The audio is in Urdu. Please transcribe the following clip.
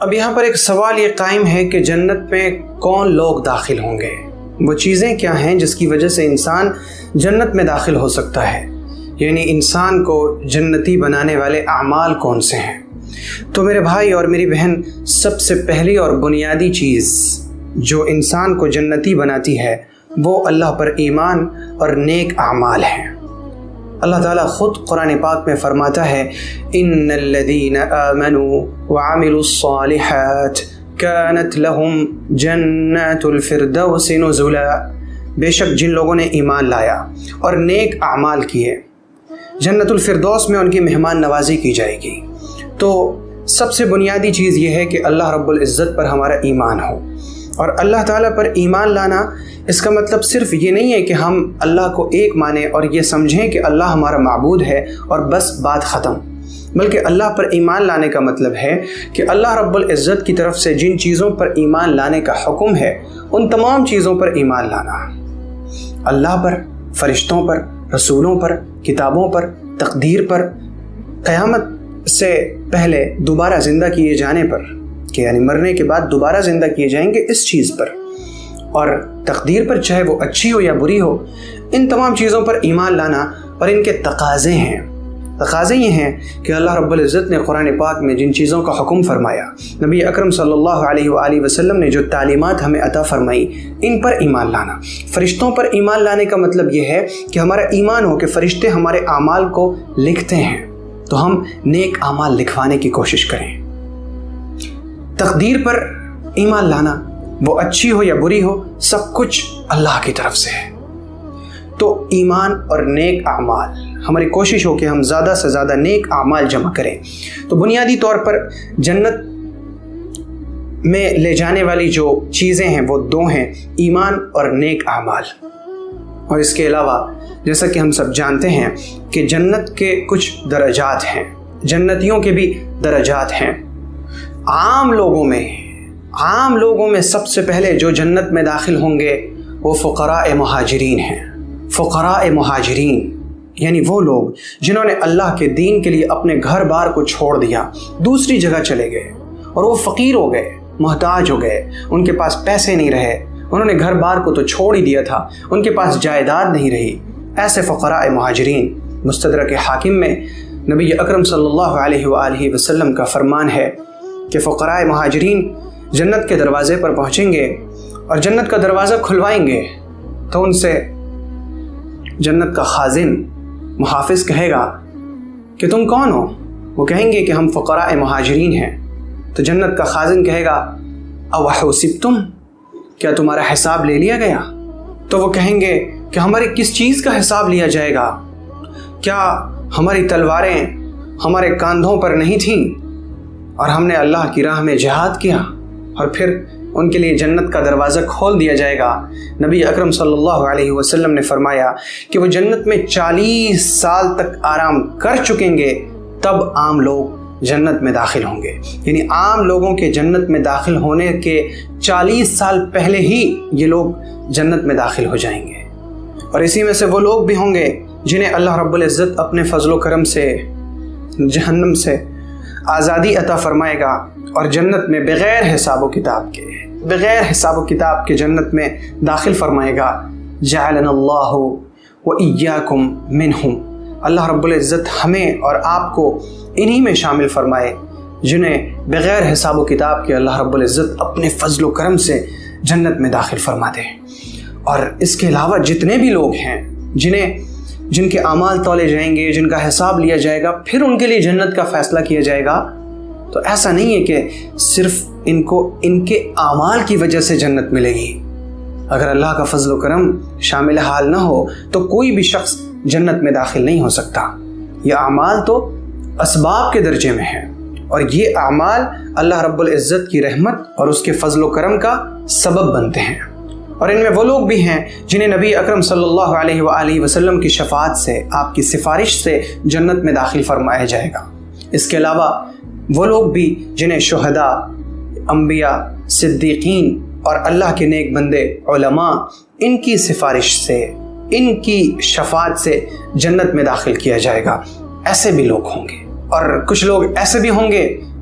اب یہاں پر ایک سوال یہ قائم ہے کہ جنت میں کون لوگ داخل ہوں گے، وہ چیزیں کیا ہیں جس کی وجہ سے انسان جنت میں داخل ہو سکتا ہے، یعنی انسان کو جنتی بنانے والے اعمال کون سے ہیں۔ تو میرے بھائی اور میری بہن، سب سے پہلی اور بنیادی چیز جو انسان کو جنتی بناتی ہے وہ اللہ پر ایمان اور نیک اعمال ہیں۔ اللہ تعالیٰ خود قرآن پاک میں فرماتا ہے ان الذین آمنوا وعملوا الصالحات كانت لهم جنات الفردوس نزلا، بے شک جن لوگوں نے ایمان لایا اور نیک اعمال کیے، جنت الفردوس میں ان کی مہمان نوازی کی جائے گی۔ تو سب سے بنیادی چیز یہ ہے کہ اللہ رب العزت پر ہمارا ایمان ہو، اور اللہ تعالیٰ پر ایمان لانا اس کا مطلب صرف یہ نہیں ہے کہ ہم اللہ کو ایک مانیں اور یہ سمجھیں کہ اللہ ہمارا معبود ہے اور بس بات ختم، بلکہ اللہ پر ایمان لانے کا مطلب ہے کہ اللہ رب العزت کی طرف سے جن چیزوں پر ایمان لانے کا حکم ہے ان تمام چیزوں پر ایمان لانا، اللہ پر، فرشتوں پر، رسولوں پر، کتابوں پر، تقدیر پر، قیامت سے پہلے دوبارہ زندہ کیے جانے پر، کہ یعنی مرنے کے بعد دوبارہ زندہ کیے جائیں گے اس چیز پر، اور تقدیر پر، چاہے وہ اچھی ہو یا بری ہو، ان تمام چیزوں پر ایمان لانا۔ اور ان کے تقاضے ہیں، تقاضے یہ ہیں کہ اللہ رب العزت نے قرآن پاک میں جن چیزوں کا حکم فرمایا، نبی اکرم صلی اللہ علیہ وآلہ وسلم نے جو تعلیمات ہمیں عطا فرمائی، ان پر ایمان لانا۔ فرشتوں پر ایمان لانے کا مطلب یہ ہے کہ ہمارا ایمان ہو کہ فرشتے ہمارے اعمال کو لکھتے ہیں، تو ہم نیک اعمال لکھوانے کی کوشش کریں۔ تقدیر پر ایمان لانا، وہ اچھی ہو یا بری ہو، سب کچھ اللہ کی طرف سے ہے۔ تو ایمان اور نیک اعمال، ہماری کوشش ہو کہ ہم زیادہ سے زیادہ نیک اعمال جمع کریں۔ تو بنیادی طور پر جنت میں لے جانے والی جو چیزیں ہیں وہ دو ہیں، ایمان اور نیک اعمال۔ اور اس کے علاوہ جیسا کہ ہم سب جانتے ہیں کہ جنت کے کچھ درجات ہیں، جنتیوں کے بھی درجات ہیں۔ عام لوگوں میں سب سے پہلے جو جنت میں داخل ہوں گے وہ فقراء مہاجرین ہیں۔ فقراء مہاجرین یعنی وہ لوگ جنہوں نے اللہ کے دین کے لیے اپنے گھر بار کو چھوڑ دیا، دوسری جگہ چلے گئے، اور وہ فقیر ہو گئے، محتاج ہو گئے، ان کے پاس پیسے نہیں رہے، انہوں نے گھر بار کو تو چھوڑ ہی دیا تھا، ان کے پاس جائیداد نہیں رہی۔ ایسے فقراء مہاجرین، مستدرک حاکم میں نبی اکرم صلی اللہ علیہ وآلہ وسلم کا فرمان ہے کہ فقراء مہاجرین جنت کے دروازے پر پہنچیں گے اور جنت کا دروازہ کھلوائیں گے، تو ان سے جنت کا خازن، محافظ کہے گا کہ تم کون ہو؟ وہ کہیں گے کہ ہم فقراء مہاجرین ہیں۔ تو جنت کا خازن کہے گا اوحسبتم، کیا تمہارا حساب لے لیا گیا؟ تو وہ کہیں گے کہ ہماری کس چیز کا حساب لیا جائے گا؟ کیا ہماری تلواریں ہمارے کاندھوں پر نہیں تھیں اور ہم نے اللہ کی راہ میں جہاد کیا؟ اور پھر ان کے لیے جنت کا دروازہ کھول دیا جائے گا۔ نبی اکرم صلی اللہ علیہ وسلم نے فرمایا کہ وہ جنت میں 40 سال تک آرام کر چکیں گے، تب عام لوگ جنت میں داخل ہوں گے، یعنی عام لوگوں کے جنت میں داخل ہونے کے 40 سال پہلے ہی یہ لوگ جنت میں داخل ہو جائیں گے۔ اور اسی میں سے وہ لوگ بھی ہوں گے جنہیں اللہ رب العزت اپنے فضل و کرم سے جہنم سے آزادی عطا فرمائے گا، اور جنت میں بغیر حساب و کتاب کے جنت میں داخل فرمائے گا۔ جعلنا اللہ و ایاکم منہم، اللہ رب العزت ہمیں اور آپ کو انہی میں شامل فرمائے جنہیں بغیر حساب و کتاب کے اللہ رب العزت اپنے فضل و کرم سے جنت میں داخل فرما دے۔ اور اس کے علاوہ جتنے بھی لوگ ہیں جن کے اعمال تولے جائیں گے، جن کا حساب لیا جائے گا، پھر ان کے لیے جنت کا فیصلہ کیا جائے گا، تو ایسا نہیں ہے کہ صرف ان کو ان کے اعمال کی وجہ سے جنت ملے گی۔ اگر اللہ کا فضل و کرم شامل حال نہ ہو تو کوئی بھی شخص جنت میں داخل نہیں ہو سکتا۔ یہ اعمال تو اسباب کے درجے میں ہیں، اور یہ اعمال اللہ رب العزت کی رحمت اور اس کے فضل و کرم کا سبب بنتے ہیں۔ اور ان میں وہ لوگ بھی ہیں جنہیں نبی اکرم صلی اللہ علیہ وآلہ وسلم کی شفاعت سے، آپ کی سفارش سے جنت میں داخل فرمایا جائے گا۔ اس کے علاوہ وہ لوگ بھی جنہیں شہداء، انبیاء، صدیقین اور اللہ کے نیک بندے، علماء، ان کی سفارش سے، ان کی شفاعت سے جنت میں داخل کیا جائے گا، ایسے بھی لوگ ہوں گے۔ اور کچھ لوگ ایسے بھی ہوں گے